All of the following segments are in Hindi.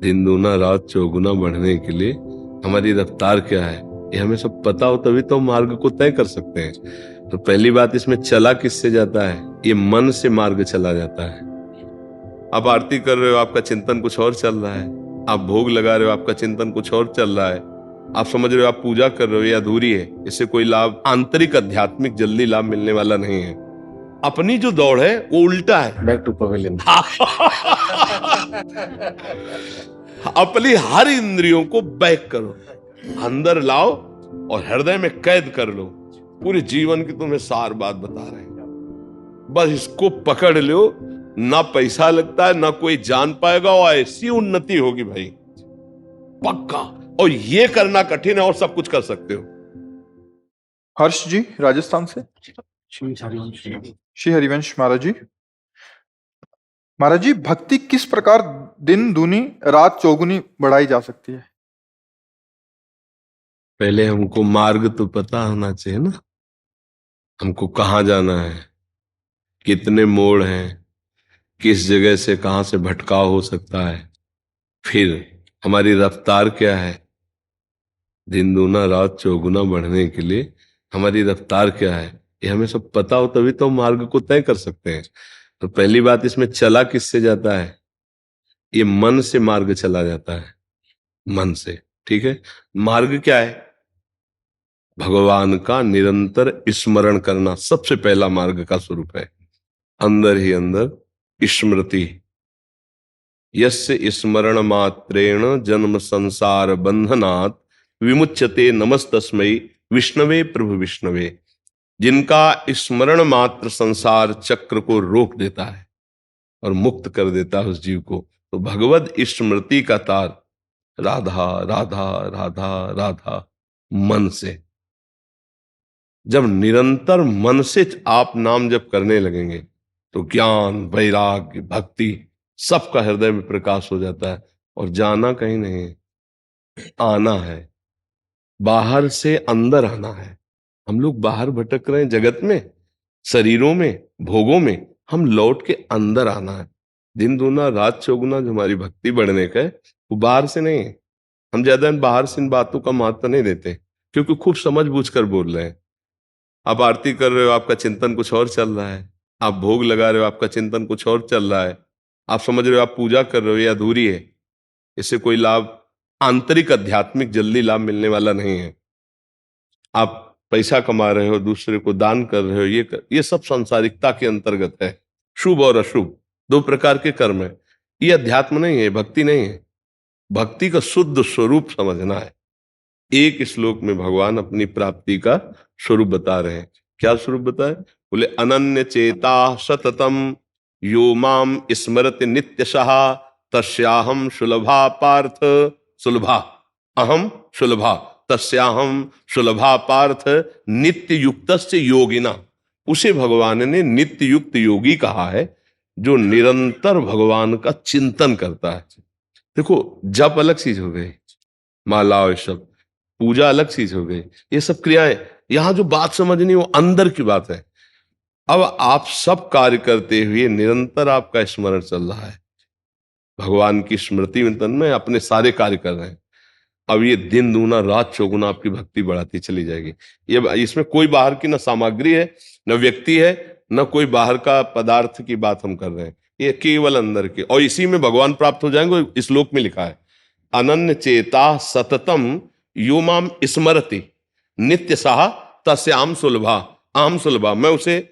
दिन दूना रात चौगुना बढ़ने के लिए हमारी रफ्तार क्या है, ये हमें सब पता हो तभी तो हम मार्ग को तय कर सकते हैं। तो पहली बात, इसमें चला किससे जाता है? ये मन से मार्ग चला जाता है। आप आरती कर रहे हो, आपका चिंतन कुछ और चल रहा है। आप भोग लगा रहे हो, आपका चिंतन कुछ और चल रहा है। आप समझ रहे हो आप पूजा कर रहे हो, ये अधूरी है, इससे कोई लाभ, आंतरिक आध्यात्मिक जल्दी लाभ मिलने वाला नहीं है। अपनी जो दौड़ है वो उल्टा है, बैक टू पवेलियन। अपनी हर इंद्रियों को बैक करो, अंदर लाओ और हृदय में कैद कर लो। पूरे जीवन की तुम्हें सार बात बता रहे हैं, बस इसको पकड़ लो। ना पैसा लगता है, ना कोई जान पाएगा, और ऐसी उन्नति होगी भाई, पक्का। और ये करना कठिन है और सब कुछ कर सकते हो। हर्ष जी राजस्थान से। श्री हरिवंश महाराज जी। महाराज जी, भक्ति किस प्रकार दिन दूनी रात चौगुनी बढ़ाई जा सकती है? पहले हमको मार्ग तो पता होना चाहिए ना, हमको कहाँ जाना है, कितने मोड़ हैं, किस जगह से कहां से भटकाव हो सकता है, फिर हमारी रफ्तार क्या है। दिन दूना रात चौगुना बढ़ने के लिए हमारी रफ्तार क्या है, ये हमें सब पता हो तभी तो हम मार्ग को तय कर सकते हैं। तो पहली बात, इसमें चला किससे जाता है? ये मन से मार्ग चला जाता है, मन से। ठीक है, मार्ग क्या है? भगवान का निरंतर स्मरण करना सबसे पहला मार्ग का स्वरूप है। अंदर ही अंदर स्मृति, यस्य स्मरण मात्रेण जन्म संसार बंधनात् विमुच्यते नमस्तस्मै विष्णवे प्रभु विष्णवे। जिनका स्मरण मात्र संसार चक्र को रोक देता है और मुक्त कर देता है उस जीव को। तो भगवत स्मृति का तार राधा राधा राधा राधा, मन से। जब निरंतर मन से आप नाम जप करने लगेंगे तो ज्ञान वैराग्य भक्ति सबका हृदय में प्रकाश हो जाता है। और जाना कहीं नहीं है, आना है, बाहर से अंदर आना है। हम लोग बाहर भटक रहे हैं जगत में, शरीरों में, भोगों में। हम लौट के अंदर आना है। दिन दूना रात चौगुना जो हमारी भक्ति बढ़ने का है वो बाहर से नहीं है। हम ज्यादा बाहर से इन बातों का महत्व नहीं देते क्योंकि खूब समझ बूझ कर बोल रहे हैं। आप आरती कर रहे हो, आपका चिंतन कुछ और चल रहा है। आप भोग लगा रहे हो, आपका चिंतन कुछ और चल रहा है। आप समझ रहे हो आप पूजा कर रहे हो, ये अधूरी है, इससे कोई लाभ, आंतरिक आध्यात्मिक जल्दी लाभ मिलने वाला नहीं है। आप पैसा कमा रहे हो, दूसरे को दान कर रहे हो, ये सब सांसारिकता के अंतर्गत है। शुभ और अशुभ दो प्रकार के कर्म है। ये अध्यात्म नहीं है, भक्ति नहीं है। भक्ति का शुद्ध स्वरूप समझना है। एक श्लोक में भगवान अपनी प्राप्ति का स्वरूप बता रहे हैं। क्या स्वरूप बताए? बोले अनन्य चेता सततम यो माम स्मरति नित्यशः तस्याहम सुलभा पार्थ सुलभा, अहम सुलभा तस्याहम सुलभा पार्थ नित्य युक्तस्य योगिना। उसे भगवान ने नित्य युक्त योगी कहा है, जो निरंतर भगवान का चिंतन करता है। देखो, जप अलग चीज हो गई, माला और सब, पूजा अलग चीज हो गई, ये सब क्रियाएं। यहां जो बात समझनी वो अंदर की बात है। अब आप सब कार्य करते हुए निरंतर आपका स्मरण चल रहा है, भगवान की स्मृति में तन में अपने सारे कार्य कर रहे हैं। अब ये दिन दूना रात चौगुना आपकी भक्ति बढ़ाती चली जाएगी। ये इसमें कोई बाहर की ना सामग्री है, न व्यक्ति है, न कोई बाहर का पदार्थ की बात हम कर रहे हैं। ये केवल अंदर के, और इसी में भगवान प्राप्त हो जाएंगे। इस श्लोक में लिखा है अनन्य चेता सततम यो माम स्मरति नित्य साह तस्याम सुलभा, आम सुलभा, मैं उसे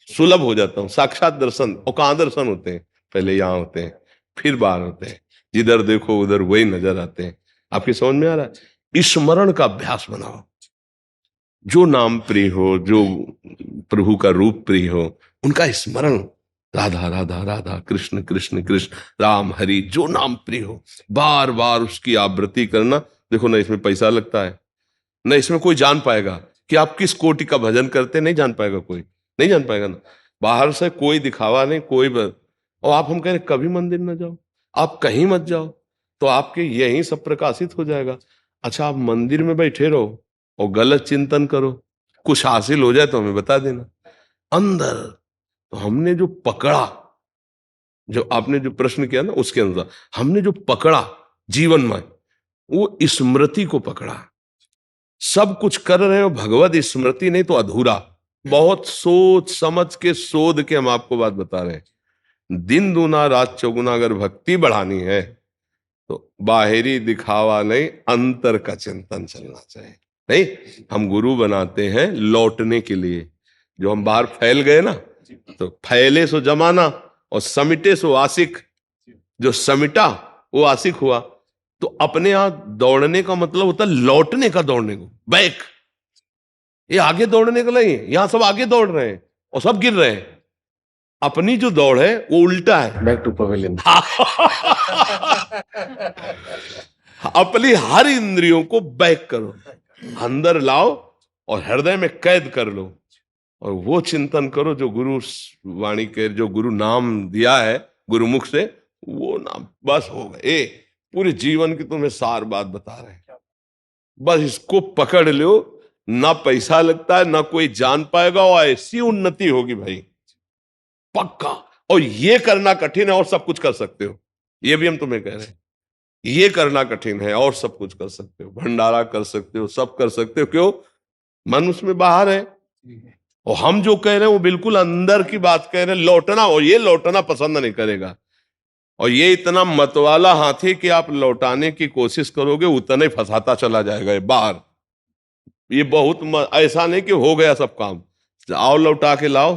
सुलभ हो जाता हूं। साक्षात दर्शन। और कहां दर्शन होते हैं? पहले यहां होते हैं, फिर बाहर होते हैं। जिधर देखो उधर वही नजर आते हैं। आपकी समझ में आ रहा है? स्मरण का अभ्यास बनाओ। जो नाम प्रिय हो, जो प्रभु का रूप प्रिय हो, उनका स्मरण, राधा राधा राधा कृष्ण कृष्ण कृष्ण राम हरि, जो नाम प्रिय हो बार बार उसकी आवृत्ति करना। देखो, ना इसमें पैसा लगता है, ना इसमें कोई जान पाएगा कि आप किस कोटि का भजन करते, नहीं जान पाएगा कोई, नहीं जान पाएगा ना। बाहर से कोई दिखावा नहीं, और आप हम कह रहे कभी मंदिर ना जाओ, आप कहीं मत जाओ, तो आपके यही सब प्रकाशित हो जाएगा। अच्छा, आप मंदिर में बैठे रहो और गलत चिंतन करो, कुछ हासिल हो जाए तो हमें बता देना। अंदर तो हमने जो पकड़ा, जो आपने जो प्रश्न किया ना उसके अनुसार हमने जो पकड़ा जीवन में, वो स्मृति को पकड़ा। सब कुछ कर रहे हो, भगवत स्मृति नहीं तो अधूरा। बहुत सोच समझ के शोध के हम आपको बात बता रहे हैं। दिन दूना रात चौगुना अगर भक्ति बढ़ानी है तो बाहरी दिखावा नहीं, अंतर का चिंतन चलना चाहिए। नहीं, हम गुरु बनाते हैं लौटने के लिए। जो हम बाहर फैल गए ना, तो फैले सो जमाना और समिटे सो आशिक। जो समिटा वो आशिक हुआ। तो अपने यहां दौड़ने का मतलब होता है लौटने का, दौड़ने को बैक। ये आगे दौड़ने का नहीं, यहां सब आगे दौड़ रहे हैं और सब गिर रहे हैं। अपनी जो दौड़ है वो उल्टा है, बैक टू पवेलियन। अपनी हर इंद्रियों को बैक करो, अंदर लाओ और हृदय में कैद कर लो और वो चिंतन करो जो गुरु वाणी के, जो गुरु नाम दिया है गुरुमुख से, वो नाम बस हो गए। पूरे जीवन की तुम्हें सार बात बता रहे हैं। बस इसको पकड़ लो, ना पैसा लगता है ना कोई जान पाएगा, और ऐसी उन्नति होगी भाई, पक्का। और ये करना कठिन है और सब कुछ कर सकते हो, ये भी हम तुम्हें कह रहे हैं। ये करना कठिन है और सब कुछ कर सकते हो, भंडारा कर सकते हो, सब कर सकते हो। क्यों? मन उसमें बाहर है। और हम जो कह रहे हैं वो बिल्कुल अंदर की बात कह रहे हैं, लौटना। और ये लौटना पसंद नहीं करेगा। और ये इतना मतवाला हाथी कि आप लौटाने की कोशिश करोगे उतना ही फंसाता चला जाएगा ये बाहर। ये बहुत ऐसा नहीं कि हो गया सब काम, आओ लौटा के लाओ।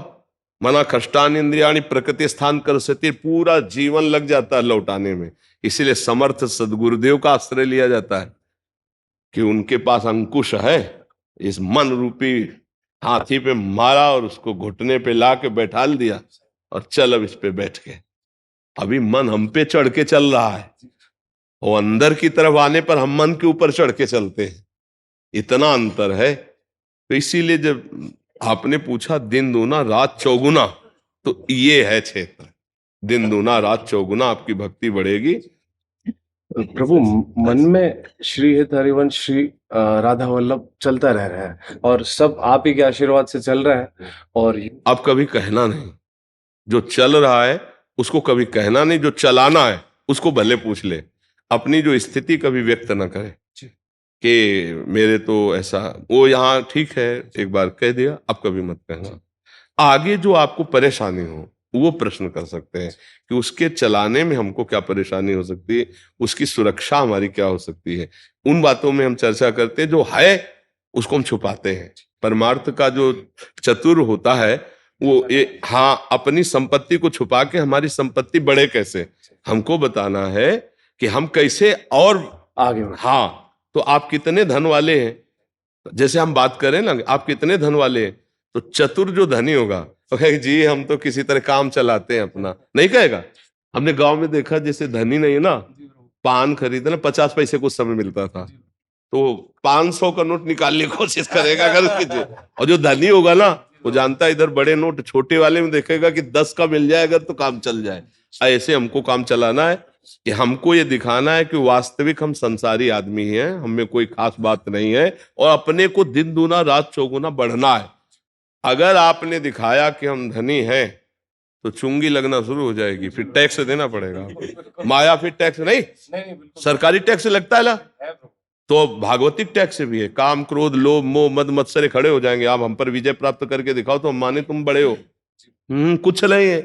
मना खष्टान इंद्रियाणी प्रकृति स्थान कर सकती, पूरा जीवन लग जाता है लौटाने में। इसीलिए समर्थ सदगुरुदेव का आश्रय लिया जाता है कि उनके पास अंकुश है। इस मन रूपी हाथी पे मारा और उसको घुटने पे ला के बैठा दिया और चल अब इस पे बैठ के। अभी मन हम पे चढ़ के चल रहा है, वो अंदर की तरफ आने पर हम मन के ऊपर चढ़ के चलते हैं। इतना अंतर है। तो इसीलिए जब आपने पूछा दिन दूना रात चौगुना, तो ये है क्षेत्र। दिन दूना रात चौगुना आपकी भक्ति बढ़ेगी। प्रभु, मन में श्री हित हरिवंश श्री राधा वल्लभ चलता रह रहा है और सब आप ही के आशीर्वाद से चल रहा है। और अब कभी कहना नहीं, जो चल रहा है उसको कभी कहना नहीं, जो चलाना है उसको भले पूछ ले। अपनी जो स्थिति कभी व्यक्त ना करे कि मेरे तो ऐसा, वो यहाँ ठीक है एक बार कह दिया, अब कभी मत कहना। आगे जो आपको परेशानी हो वो प्रश्न कर सकते हैं कि उसके चलाने में हमको क्या परेशानी हो सकती है, उसकी सुरक्षा हमारी क्या हो सकती है। उन बातों में हम चर्चा करते हैं। जो है उसको हम छुपाते हैं। परमार्थ का जो चतुर होता है वो हाँ, अपनी संपत्ति को छुपा के हमारी संपत्ति बढ़े कैसे, हमको बताना है कि हम कैसे और आगे। हाँ, तो आप कितने धन वाले हैं, जैसे हम बात करें ना, आप कितने धन वाले हैं, तो चतुर जो धनी होगा तो कहेगा जी हम तो किसी तरह काम चलाते हैं अपना, नहीं कहेगा। हमने गांव में देखा, जैसे धनी नहीं है ना, पान खरीदना 50 पैसे कुछ समय मिलता था, तो 500 का नोट निकालने की कोशिश करेगा अगर उसकी। और जो धनी होगा ना, वो जानता है इधर बड़े नोट, छोटे वाले में देखेगा कि 10 का मिल जाए अगर तो काम चल जाए। ऐसे हमको काम चलाना है कि हमको ये दिखाना है कि वास्तविक हम संसारी आदमी हैं, हमें कोई खास बात नहीं है, और अपने को दिन दूना रात चौगुना बढ़ना है। अगर आपने दिखाया कि हम धनी हैं तो चुंगी लगना शुरू हो जाएगी, फिर टैक्स देना पड़ेगा। माया फिर टैक्स नहीं, सरकारी टैक्स लगता है ला, तो भागवतिक टैक्स भी है। काम क्रोध लोभ मोह मद मत्सरे खड़े हो जाएंगे। आप हम पर विजय प्राप्त करके दिखाओ तो हम माने तुम बड़े हो। कुछ नहीं है।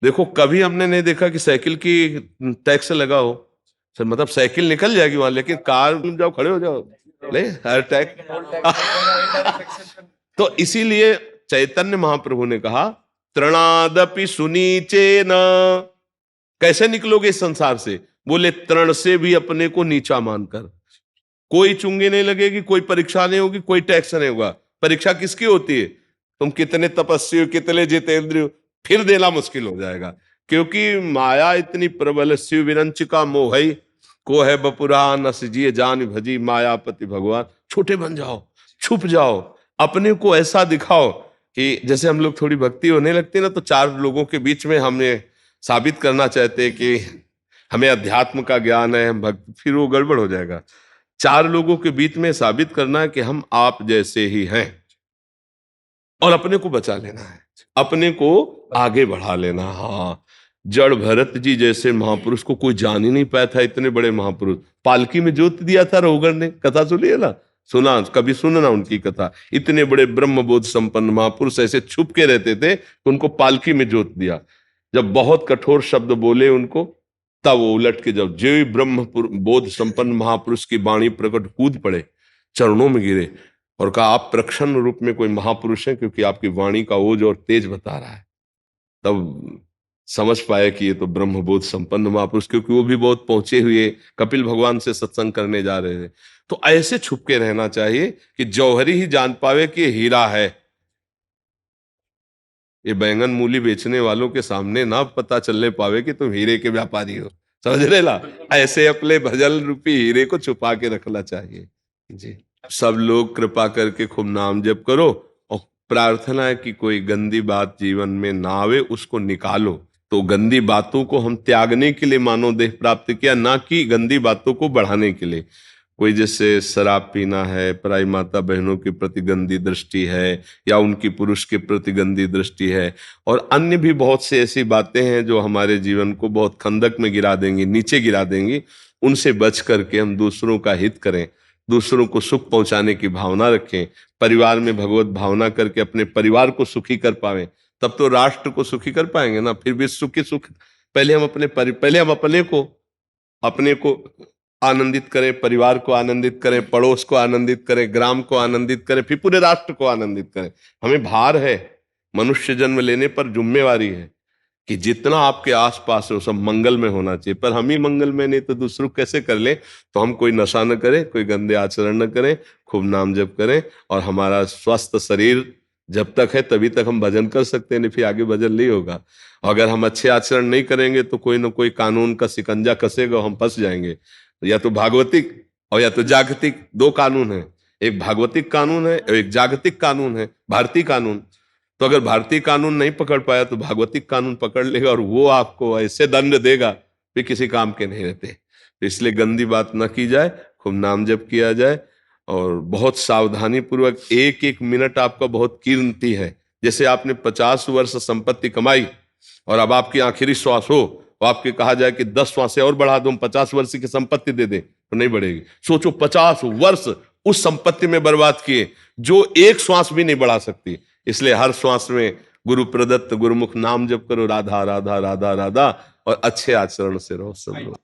देखो कभी हमने नहीं देखा कि साइकिल की टैक्स लगा हो, सर मतलब साइकिल निकल जाएगी वहां, लेकिन कार तुम जाओ खड़े हो जाओ, नहीं हर टैक्स। तो इसीलिए चैतन्य महाप्रभु ने कहा तृणादपि सुनीचे न। कैसे निकलोगे इस संसार से? बोले तृण से भी अपने को नीचा मानकर। कोई चुंगी नहीं लगेगी, कोई परीक्षा नहीं होगी, कोई टैक्स नहीं होगा। परीक्षा किसकी होती है? तुम कितने तपस्वी हो, कितने जितेंद्रिय हो, फिर देना मुश्किल हो जाएगा। क्योंकि माया इतनी प्रबल, शिव विरंच का मोहई को है बपुरा नस जिए जान भजी मायापति भगवान। छोटे बन जाओ, छुप जाओ, अपने को ऐसा दिखाओ कि जैसे हम लोग थोड़ी भक्ति होने लगती ना, तो 4 लोगों के बीच में हमें साबित करना चाहते हैं कि हमें अध्यात्म का ज्ञान है, हम भक्त, फिर वो गड़बड़ हो जाएगा। 4 लोगों के बीच में साबित करना है कि हम आप जैसे ही हैं, और अपने को बचा लेना है, अपने को आगे बढ़ा लेना। हाँ, जड़ भरत जी जैसे महापुरुष को कोई जान ही नहीं पाया था। इतने बड़े महापुरुष, पालकी में जोत दिया था रोहगढ़ ने। कथा सुनिए ना, सुना कभी सुनना उनकी कथा। इतने बड़े ब्रह्मबोध संपन्न महापुरुष ऐसे छुप के रहते थे कि उनको पालकी में जोत दिया। जब बहुत कठोर शब्द बोले उनको, तब वो उलट के जब जो ब्रह्म बोध संपन्न महापुरुष की वाणी प्रकट, कूद पड़े, चरणों में गिरे और कहा आप प्रक्षण रूप में कोई महापुरुष हैं, क्योंकि आपकी वाणी का ओज और तेज बता रहा है। तब समझ पाया कि ये तो ब्रह्मबोध संपन्न महापुरुष, क्योंकि वो भी बहुत पहुंचे हुए कपिल भगवान से सत्संग करने जा रहे थे। तो ऐसे छुप के रहना चाहिए कि जौहरी ही जान पावे कि ये हीरा है। ये बैंगन मूली बेचने वालों के सामने ना पता चलने पावे कि तुम हीरे के व्यापारी हो, समझ रहे ला। ऐसे अपने भजन रूपी हीरे को छुपा के रखना चाहिए जी। सब लोग कृपा करके खूब नाम जप करो और प्रार्थना है कि कोई गंदी बात जीवन में ना आवे, उसको निकालो। तो गंदी बातों को हम त्यागने के लिए मानव देह प्राप्त किया, ना कि गंदी बातों को बढ़ाने के लिए। कोई जैसे शराब पीना है, पराई माता बहनों के प्रति गंदी दृष्टि है, या उनकी पुरुष के प्रति गंदी दृष्टि है, और अन्य भी बहुत से ऐसी बातें हैं जो हमारे जीवन को बहुत खंदक में गिरा देंगी, नीचे गिरा देंगी। उनसे बच करके हम दूसरों का हित करें, दूसरों को सुख पहुंचाने की भावना रखें, परिवार में भगवत भावना करके अपने परिवार को सुखी कर पाएं, तब तो राष्ट्र को सुखी कर पाएंगे ना। फिर भी सुखी सुख पहले हम अपने को आनंदित करें, परिवार को आनंदित करें, पड़ोस को आनंदित करें, ग्राम को आनंदित करें, फिर पूरे राष्ट्र को आनंदित करें। हमें भार है, मनुष्य जन्म लेने पर जिम्मेवारी है कि जितना आपके आसपास है वो सब मंगल में होना चाहिए। पर हम ही मंगल में नहीं तो दूसरों कैसे कर ले। तो हम कोई नशा न करें, कोई गंदे आचरण न करें, खूब नाम जप करें, और हमारा स्वस्थ शरीर जब तक है तभी तक हम भजन कर सकते हैं, नहीं फिर आगे भजन नहीं होगा। अगर हम अच्छे आचरण नहीं करेंगे तो कोई ना कोई कानून का शिकंजा कसेगा, हम फंस जाएंगे। या तो भागवतिक और या तो जागतिक, दो कानून है। एक भागवतिक कानून है और एक जागतिक कानून है, भारतीय कानून। तो अगर भारतीय कानून नहीं पकड़ पाया तो भागवतिक कानून पकड़ लेगा, और वो आपको ऐसे दंड देगा कि किसी काम के नहीं रहते। तो इसलिए गंदी बात न की जाए, खूब नाम जप किया जाए, और बहुत सावधानी पूर्वक। एक एक मिनट आपका बहुत कीमती है। जैसे आपने 50 वर्ष संपत्ति कमाई और अब आपकी आखिरी श्वास हो, तो आपके कहा जाए कि 10 श्वासें और बढ़ा दो, 50 वर्ष की संपत्ति दे दे, तो नहीं बढ़ेगी। सोचो 50 वर्ष उस संपत्ति में बर्बाद किए जो एक श्वास भी नहीं बढ़ा सकती। इसलिए हर श्वास में गुरु प्रदत्त गुरुमुख नाम जप करो, राधा राधा राधा राधा, और अच्छे आचरण से रहो सब लोग।